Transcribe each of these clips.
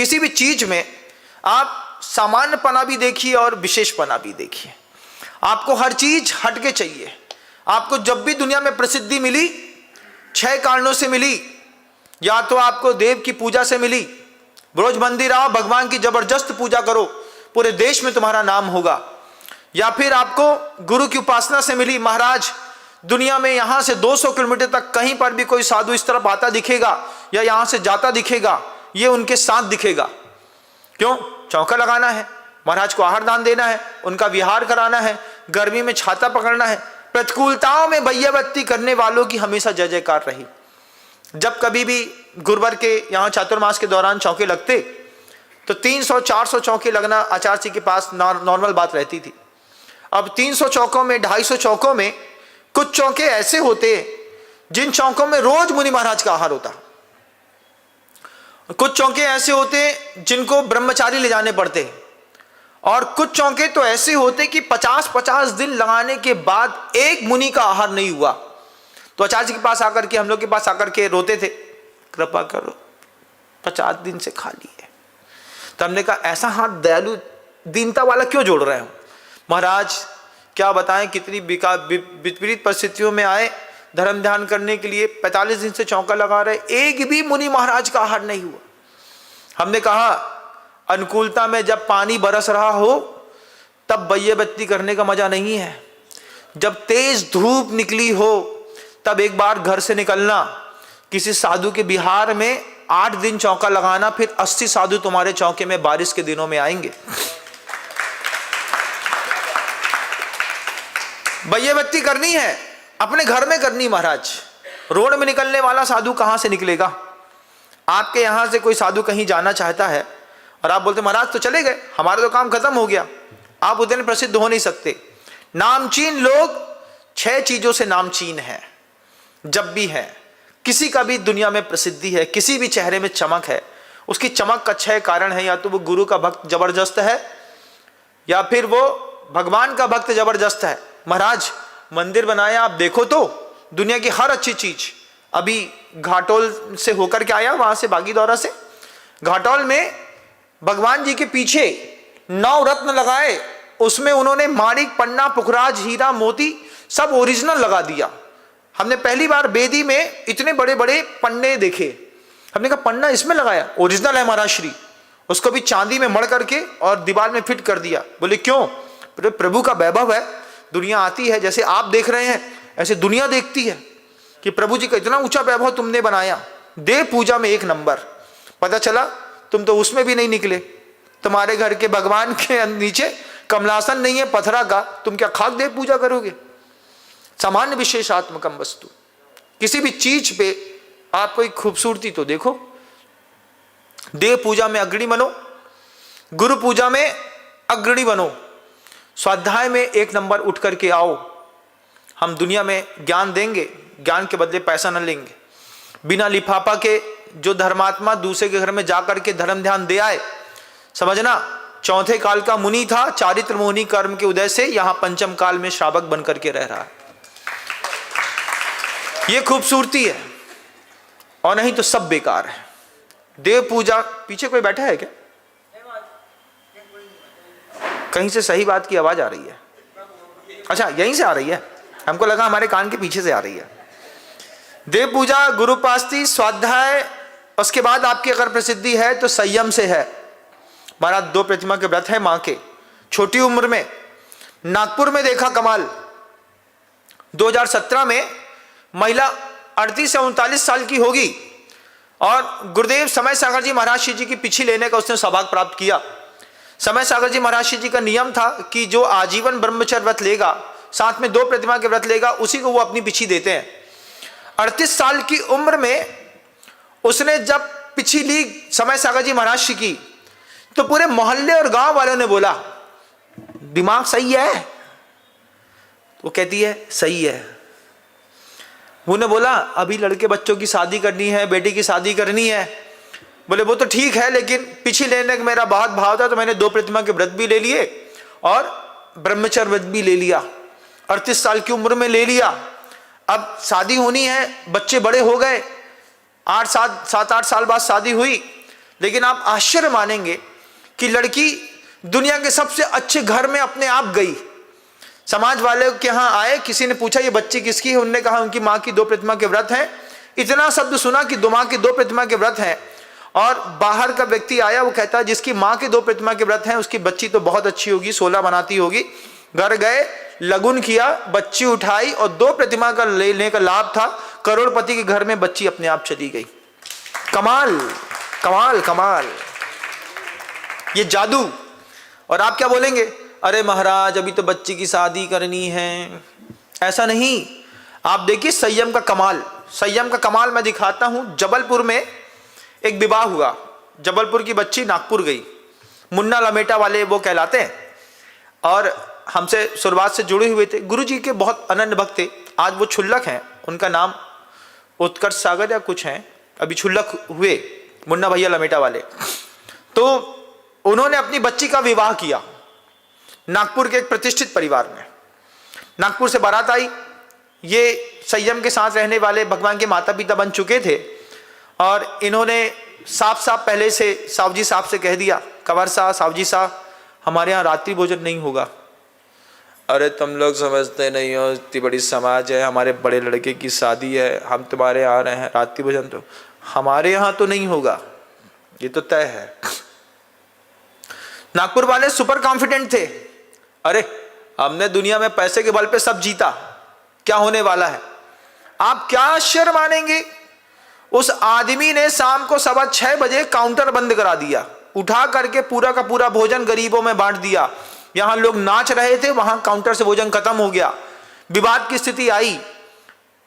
किसी भी चीज में आप सामान्यपना भी देखिए और विशेषपना भी देखिए। आपको हर चीज हटके चाहिए। आपको जब भी दुनिया में प्रसिद्धि मिली 6 कारणों से मिली। या तो आपको देव की पूजा से मिली, रोज मंदिर आओ, भगवान की जबरदस्त पूजा करो, पूरे देश में तुम्हारा नाम होगा। या फिर आपको गुरु की उपासना से मिली, महाराज दुनिया में यहां से 200 किलोमीटर तक कहीं पर भी कोई साधु इस तरफ आता दिखेगा या यहां से जाता दिखेगा, ये उनके साथ दिखेगा। क्यों? चौका लगाना है, महाराज को आहार दान देना है, उनका विहार कराना है, गर्मी में छाता पकड़ना है। प्रतिकूलताओं में भैयाबत्ती करने वालों की हमेशा जय जयकार रही। जब कभी भी गुरुवार के यहाँ चातुर्मास के दौरान चौके लगते तो 300-400 चौके लगना आचार्य जी के पास नॉर्मल बात रहती थी। अब 300 चौकों में, 250 चौकों में कुछ चौके ऐसे होते जिन चौकों में रोज मुनि महाराज का आहार होता। कुछ चौके ऐसे होते जिनको ब्रह्मचारी ले जाने पड़ते, और कुछ चौके तो ऐसे होते कि 50-50 दिन लगाने के बाद एक मुनि का आहार नहीं हुआ तो आचार्य जी के पास आकर के, हम लोग के पास आकर के रोते थे, कृपा करो 50 दिन से खाली है। तो हमने कहा ऐसा हाथ दयालु दीनता वाला क्यों जोड़ रहे हो? महाराज क्या बताएं कितनी विपरीत परिस्थितियों में आए धर्म ध्यान करने के लिए, 45 दिन से चौका लगा रहे, एक भी मुनि महाराज का आहार नहीं हुआ। हमने कहा अनुकूलता में जब पानी बरस रहा हो तब बत्ती करने का मजा नहीं है। जब तेज धूप निकली हो तब एक बार घर से निकलना, किसी साधु के बिहार में 8 दिन चौका लगाना, फिर 80 साधु तुम्हारे चौके में बारिश के दिनों में आएंगे। बत्ती करनी है, अपने घर में करनी महाराज। रोड में निकलने वाला साधु कहां से निकलेगा? आपके यहां से कोई साधु कहीं जाना चाहता है और आप बोलते महाराज तो चले गए, हमारा तो काम खत्म हो गया, आप उतने प्रसिद्ध हो नहीं सकते। नामचीन लोग 6 चीजों से नामचीन है। जब भी है किसी का भी दुनिया में प्रसिद्धि है, किसी भी चेहरे में चमक है, उसकी चमक का 6 कारण है। या तो वो गुरु का भक्त जबरदस्त है, या फिर वो भगवान का भक्त जबरदस्त है। महाराज मंदिर बनाया, आप देखो तो दुनिया की हर अच्छी चीज, अभी घाटोल से होकर के आया, वहां से बागीदौरा से, घाटोल में भगवान जी के पीछे 9 रत्न लगाए, उसमें उन्होंने माणिक, पन्ना, पुखराज, हीरा, मोती सब ओरिजिनल लगा दिया। हमने पहली बार बेदी में इतने बड़े बड़े पन्ने देखे। हमने कहा पन्ना इसमें लगाया, ओरिजिनल है महाराज श्री। उसको भी चांदी में मड़ करके और दीवार में फिट कर दिया। बोले क्यों? प्रभु का वैभव है, दुनिया आती है, जैसे आप देख रहे हैं ऐसे दुनिया देखती है कि प्रभु जी का इतना ऊंचा वैभव तुमने बनाया। देव पूजा में 1 नंबर। पता चला तुम तो उसमें भी नहीं निकले, तुम्हारे घर के भगवान के नीचे कमलासन नहीं है पत्थरा का, तुम क्या खाक देव पूजा करोगे? सामान्य विशेषात्मकम वस्तु। किसी भी चीज पे आप कोई खूबसूरती तो देखो। देव पूजा में अग्रणी बनो, गुरु पूजा में अग्रणी बनो, स्वाध्याय में 1 नंबर उठ करके आओ। हम दुनिया में ज्ञान देंगे, ज्ञान के बदले पैसा न लेंगे। बिना लिफाफा के जो धर्मात्मा दूसरे के घर में जाकर के धर्म ध्यान दे आए, समझना 4थे काल का मुनि था, चारित्र मोहिनी कर्म के उदय से यहां 5म काल में श्रावक बनकर के रह रहा है। ये खूबसूरती है, और नहीं तो सब बेकार है। देव पूजा, पीछे कोई बैठा है क्या? कहीं से सही बात की आवाज आ रही है? अच्छा यहीं से आ रही है, हमको लगा हमारे कान के पीछे से आ रही है। देव पूजा, गुरुपास्ती, स्वाध्याय, उसके बाद आपकी अगर प्रसिद्धि है तो संयम से है। महाराज 2 प्रतिमा के व्रत है मां के, छोटी उम्र में। नागपुर में देखा कमाल, 2017 में महिला 38 से 39 साल की होगी और गुरुदेव समय सागर जी महाराज जी की पीछे लेने का उसने सौभाग्य प्राप्त किया। समय सागर जी महाराज जी का नियम था कि जो आजीवन ब्रह्मचर्य व्रत लेगा, साथ में 2 प्रतिमा के व्रत लेगा, उसी को वो अपनी पीछी देते हैं। 38 साल की उम्र में उसने जब पीछी ली समय सागर जी महाराज जी की, तो पूरे मोहल्ले और गांव वालों ने बोला दिमाग सही है? वो कहती है सही है। उन्होंने बोला अभी लड़के बच्चों की शादी करनी है, बेटी की शादी करनी है। बोले वो तो ठीक है, लेकिन पीछे लेने का मेरा बहुत भाव था, तो मैंने 2 प्रतिमा के व्रत भी ले लिए और ब्रह्मचर्य व्रत भी ले लिया। 38 साल की उम्र में ले लिया। अब शादी होनी है, बच्चे बड़े हो गए, 7-8 साल बाद शादी हुई, लेकिन आप आश्चर्य मानेंगे कि लड़की दुनिया के सबसे अच्छे घर में अपने आप गई। समाज वाले के यहाँ आए, किसी ने पूछा ये बच्ची किसकी है, उन्होंने कहा उनकी माँ की 2 प्रतिमा के व्रत हैं। इतना शब्द सुना कि माँ की 2 प्रतिमा के व्रत हैं, और बाहर का व्यक्ति आया, वो कहता है जिसकी माँ के 2 प्रतिमा के व्रत हैं उसकी बच्ची तो बहुत अच्छी होगी, 16 बनाती होगी। घर गए, लगुन किया, बच्ची उठाई और 2 प्रतिमा का लेने का लाभ था। करोड़पति के घर में बच्ची अपने आप चली गई। कमाल कमाल कमाल, ये जादू। और आप क्या बोलेंगे, अरे महाराज अभी तो बच्ची की शादी करनी है। ऐसा नहीं, आप देखिए संयम का कमाल। संयम का कमाल मैं दिखाता हूं। जबलपुर में एक विवाह हुआ, जबलपुर की बच्ची नागपुर गई। मुन्ना लमेटा वाले वो कहलाते हैं और हमसे शुरुआत से जुड़े हुए थे, गुरु जी के बहुत अनन्य भक्त थे। आज वो क्षुल्लक हैं, उनका नाम उत्कर्ष सागर या कुछ हैं, अभी क्षुल्लक हुए, मुन्ना भैया लमेटा वाले। तो उन्होंने अपनी बच्ची का विवाह किया नागपुर के एक प्रतिष्ठित परिवार में। नागपुर से बारात आई, ये संयम के साथ रहने वाले भगवान के माता पिता बन चुके थे, और इन्होंने साफ साफ पहले से साहब जी से कह दिया, कंवर साहब जी हमारे यहाँ रात्रि भोजन नहीं होगा। अरे तुम लोग समझते नहीं हो, इतनी बड़ी समाज है, हमारे बड़े लड़के की शादी है, हम तुम्हारे यहाँ आ रहे हैं, रात्रि भोजन तो हमारे यहाँ तो नहीं होगा, ये तो तय है। नागपुर वाले सुपर कॉन्फिडेंट थे, अरे हमने दुनिया में पैसे के बल पे सब जीता, क्या होने वाला है। आप क्या आश्चर्य मानेंगे, उस आदमी ने शाम को 6:15 बजे काउंटर बंद करा दिया, उठा करके पूरा का पूरा भोजन गरीबों में बांट दिया। यहां लोग नाच रहे थे, वहां काउंटर से भोजन खत्म हो गया, विवाद की स्थिति आई।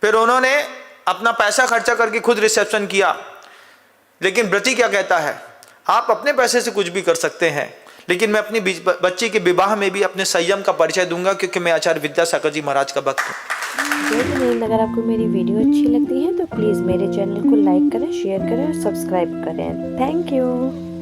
फिर उन्होंने अपना पैसा खर्चा करके खुद रिसेप्शन किया। लेकिन व्रती क्या कहता है, आप अपने पैसे से कुछ भी कर सकते हैं, लेकिन मैं अपनी बच्ची के विवाह में भी अपने संयम का परिचय दूंगा, क्योंकि मैं आचार्य विद्यासागर जी महाराज का भक्त हूँ। अगर आपको मेरी वीडियो अच्छी लगती है तो प्लीज़ मेरे चैनल को लाइक करें, शेयर करें और सब्सक्राइब करें। Thank you.